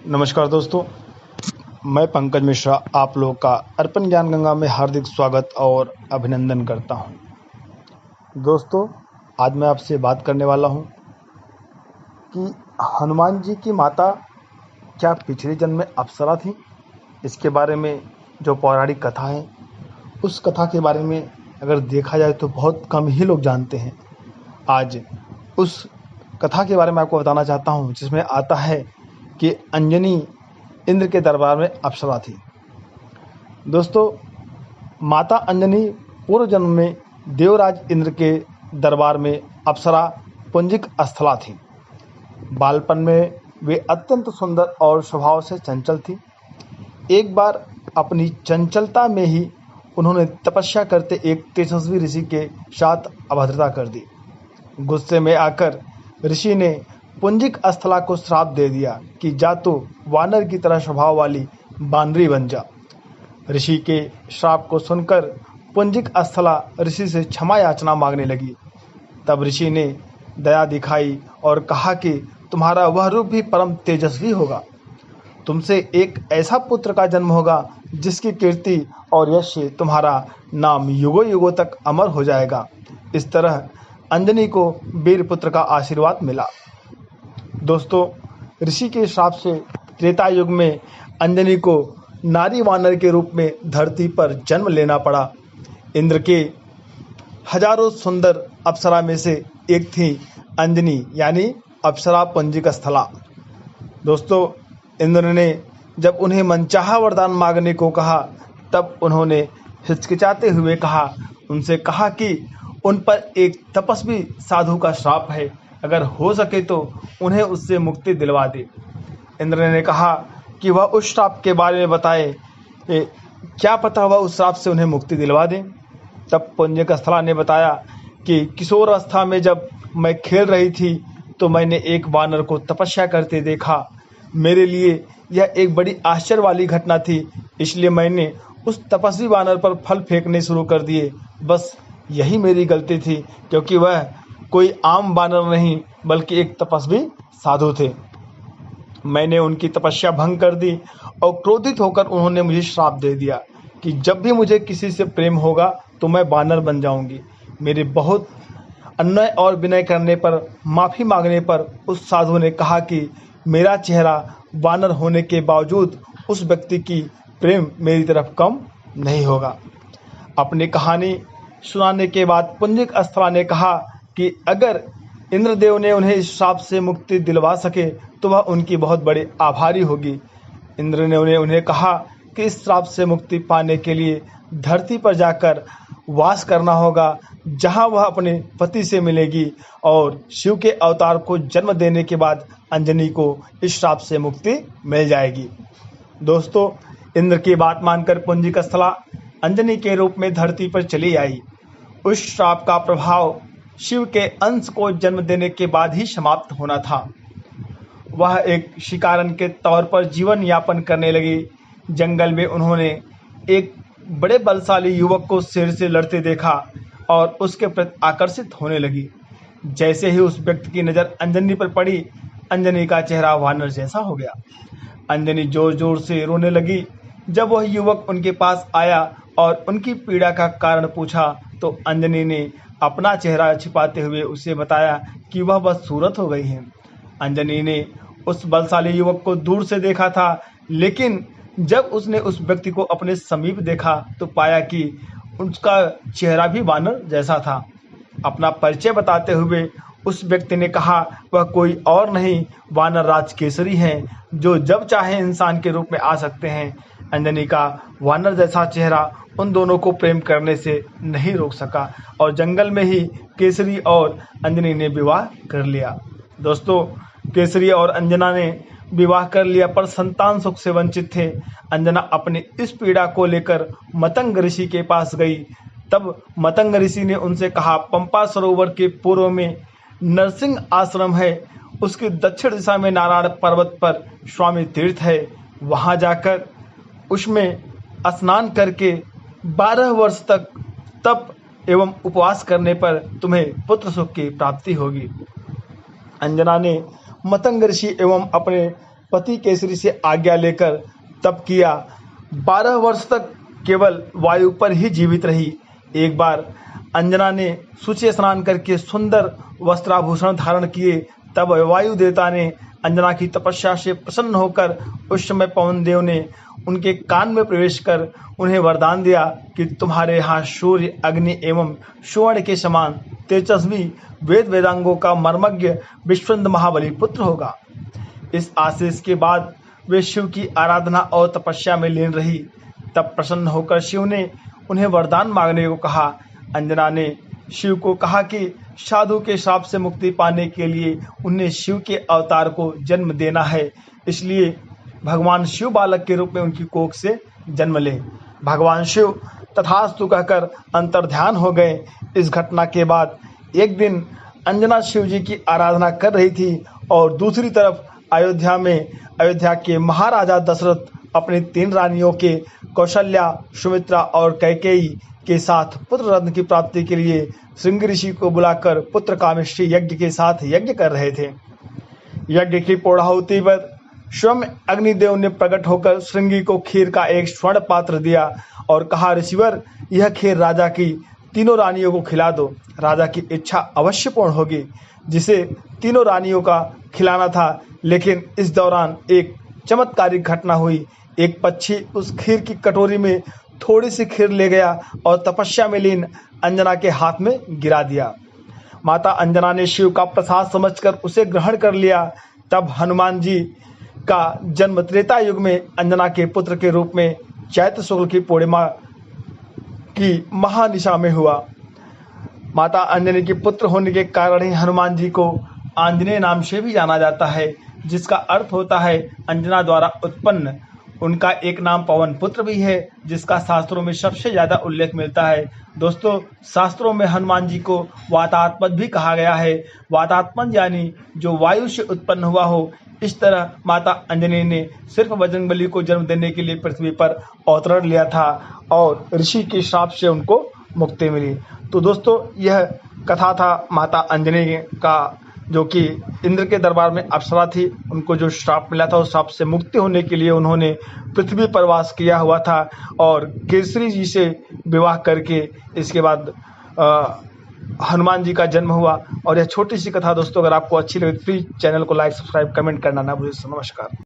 नमस्कार दोस्तों, मैं पंकज मिश्रा आप लोग का अर्पण ज्ञान गंगा में हार्दिक स्वागत और अभिनंदन करता हूं। दोस्तों, आज मैं आपसे बात करने वाला हूं कि हनुमान जी की माता क्या पिछले जन्म में अप्सरा थी। इसके बारे में जो पौराणिक कथा है, उस कथा के बारे में अगर देखा जाए तो बहुत कम ही लोग जानते हैं। आज उस कथा के बारे में आपको बताना चाहता हूं, जिसमें आता है कि अंजनी इंद्र के दरबार में अप्सरा थी। दोस्तों, माता अंजनी पूर्व जन्म में देवराज इंद्र के दरबार में अप्सरा पुंजिक स्थला थी। बालपन में वे अत्यंत सुंदर और स्वभाव से चंचल थी। एक बार अपनी चंचलता में ही उन्होंने तपस्या करते एक तेजस्वी ऋषि के साथ अभद्रता कर दी। गुस्से में आकर ऋषि ने पुंजिक स्थला को श्राप दे दिया कि जा तो वानर की तरह स्वभाव वाली बानरी बन जा। ऋषि के श्राप को सुनकर पुंजिक स्थला ऋषि से क्षमा याचना मांगने लगी। तब ऋषि ने दया दिखाई और कहा कि तुम्हारा वह रूप भी परम तेजस्वी होगा। तुमसे एक ऐसा पुत्र का जन्म होगा जिसकी कीर्ति और यश से तुम्हारा नाम युगों युगों तक अमर हो जाएगा। इस तरह अंजनी को वीर पुत्र का आशीर्वाद मिला। दोस्तों, ऋषि के श्राप से त्रेता युग में अंजनी को नारी वानर के रूप में धरती पर जन्म लेना पड़ा। इंद्र के हजारों सुंदर अप्सरा में से एक थी अंजनी, यानी अप्सरा पुंजिक स्थला। दोस्तों, इंद्र ने जब उन्हें मनचाहा वरदान मांगने को कहा, तब उन्होंने हिचकिचाते हुए उनसे कहा कि उन पर एक तपस्वी साधु का श्राप है, अगर हो सके तो उन्हें उससे मुक्ति दिलवा दे। इंद्र ने कहा कि वह उस श्राप के बारे में बताए, क्या पता वह उस श्राप से उन्हें मुक्ति दिलवा दे। तब पुंजिक स्थला ने बताया कि किशोर अवस्था में जब मैं खेल रही थी तो मैंने एक वानर को तपस्या करते देखा। मेरे लिए यह एक बड़ी आश्चर्य वाली घटना थी, इसलिए मैंने उस तपस्वी वानर पर फल फेंकने शुरू कर दिए। बस यही मेरी गलती थी, क्योंकि वह कोई आम वानर नहीं बल्कि एक तपस्वी साधु थे। मैंने उनकी तपस्या भंग कर दी और क्रोधित होकर उन्होंने मुझे श्राप दे दिया कि जब भी मुझे किसी से प्रेम होगा तो मैं वानर बन जाऊंगी। मेरे बहुत अन्याय और विनय करने पर, माफी मांगने पर उस साधु ने कहा कि मेरा चेहरा वानर होने के बावजूद उस व्यक्ति की प्रेम मेरी तरफ कम नहीं होगा। अपनी कहानी सुनाने के बाद पुंजिक स्थला ने कहा कि अगर इंद्रदेव ने उन्हें इस श्राप से मुक्ति दिलवा सके तो वह उनकी बहुत बड़ी आभारी होगी। इंद्र ने उन्हें कहा कि इस श्राप से मुक्ति पाने के लिए धरती पर जाकर वास करना होगा, जहां वह अपने पति से मिलेगी और शिव के अवतार को जन्म देने के बाद अंजनी को इस श्राप से मुक्ति मिल जाएगी। दोस्तों, इंद्र की बात मानकर पुंजिक स्थला अंजनी के रूप में धरती पर चली आई। उस श्राप का प्रभाव शिव के अंश को जन्म देने के बाद ही समाप्त होना था। वह एक शिकारन के तौर पर जीवन यापन करने लगी। जंगल में उन्होंने एक बड़े बलशाली युवक को शेर से लड़ते देखा और उसके प्रति आकर्षित होने लगी। जैसे ही उस व्यक्ति की नज़र अंजनी पर पड़ी, अंजनी का चेहरा वानर जैसा हो गया। अंजनी जोर जोर से रोने लगी। जब वह युवक उनके पास आया और उनकी पीड़ा का कारण पूछा तो अंजनी ने अपना चेहरा छिपाते हुए उसे बताया कि वह बदसूरत हो गई है। अंजनी ने उस बलशाली युवक को दूर से देखा था, लेकिन जब उसने उस व्यक्ति को अपने समीप देखा तो पाया कि उसका चेहरा भी वानर जैसा था। अपना परिचय बताते हुए उस व्यक्ति ने कहा वह कोई और नहीं, वानर राज केसरी हैं, जो जब चाहे इंसान के रूप में आ सकते हैं। अंजनी का वानर जैसा चेहरा उन दोनों को प्रेम करने से नहीं रोक सका और जंगल में ही केसरी और अंजनी ने विवाह कर लिया। दोस्तों, केसरी और अंजना ने विवाह कर लिया, पर संतान सुख से वंचित थे। अंजना अपनी इस पीड़ा को लेकर मतंग ऋषि के पास गई। तब मतंग ऋषि ने उनसे कहा, पंपा सरोवर के पूर्व में नरसिंह आश्रम है, उसकी दक्षिण दिशा में नारायण पर्वत पर स्वामी तीर्थ है। वहां जाकर उसमें स्नान करके 12 वर्ष तक तप एवं उपवास करने पर तुम्हें पुत्र सुख की प्राप्ति होगी। अंजना ने मतंग ऋषि एवं अपने पति केसरी से आज्ञा लेकर तप किया। 12 वर्ष तक केवल वायु पर ही जीवित रही। एक बार अंजना ने शुचि स्नान करके सुंदर वस्त्राभूषण धारण किए। तब वायु देवता ने अंजना की तपस्या से प्रसन्न होकर उस समय पवन देव ने उनके कान में प्रवेश कर उन्हें वरदान दिया कि तुम्हारे यहाँ सूर्य, अग्नि एवं सुवर्ण के समान तेजस्वी वेद वेदांगों का मर्मज्ञ विश्वंद महाबली पुत्र होगा। इस आशीष के बाद वे शिव की आराधना और तपस्या में लीन रही। तब प्रसन्न होकर शिव ने उन्हें वरदान मांगने को कहा। अंजना ने शिव को कहा कि साधु के श्राप से मुक्ति पाने के लिए उन्हें शिव के अवतार को जन्म देना है, इसलिए भगवान शिव बालक के रूप में उनकी कोख से जन्म ले। भगवान शिव तथास्तु कहकर अंतर्ध्यान हो गए। इस घटना के बाद एक दिन अंजना शिव जी की आराधना कर रही थी और दूसरी तरफ अयोध्या के महाराजा दशरथ अपनी 3 रानियों के कौशल्या, सुमित्रा और कैकेयी के साथ पुत्र रत्न की प्राप्ति के लिए श्रृंगी ऋषि को बुलाकर पुत्र कामेष्टि यज्ञ के साथ यज्ञ कर रहे थे। यज्ञ की पूर्णाहुति पर स्वयं अग्निदेव ने प्रकट होकर श्रृंगी को खीर का एक स्वर्ण पात्र दिया और कहा, ऋषिवर, यह खीर राजा की 3 रानियों को खिला दो। राजा की इच्छा अवश्य पूर्ण होगी। जिसे 3 रानियों का खिलाना था, लेकिन इस दौरान एक चमत्कारिक घटना हुई। एक पक्षी उस खीर की कटोरी में थोड़ी सी खीर ले गया और तपस्या में लीन अंजना के हाथ में गिरा दिया। माता अंजना ने शिव का प्रसाद समझकर उसे ग्रहण कर लिया। तब हनुमान जी का जन्म त्रेता युग में अंजना के पुत्र के रूप में चैत्र शुक्ल की पूर्णिमा की महानिशा में हुआ। माता अंजनी के पुत्र होने के कारण ही हनुमान जी को आंजनेय नाम से भी जाना जाता है, जिसका अर्थ होता है अंजना द्वारा उत्पन्न। उनका एक नाम पवन पुत्र भी है, जिसका शास्त्रों में सबसे ज्यादा उल्लेख मिलता है। दोस्तों, शास्त्रों में हनुमान जी को वातात्मज भी कहा गया है। वातात्मज यानी जो वायु से उत्पन्न हुआ हो। इस तरह माता अंजनी ने सिर्फ बजरंगबली को जन्म देने के लिए पृथ्वी पर अवतरण लिया था और ऋषि के श्राप से उनको मुक्ति मिली। तो दोस्तों, यह कथा था माता अंजनी का, जो कि इंद्र के दरबार में अप्सरा थी। उनको जो श्राप मिला था, उस श्राप से मुक्ति होने के लिए उन्होंने पृथ्वी पर वास किया हुआ था और केसरी जी से विवाह करके इसके बाद हनुमान जी का जन्म हुआ। और यह छोटी सी कथा दोस्तों, अगर आपको अच्छी लगे तो प्लीज चैनल को लाइक, सब्सक्राइब, कमेंट करना ना भूलिए। नमस्कार।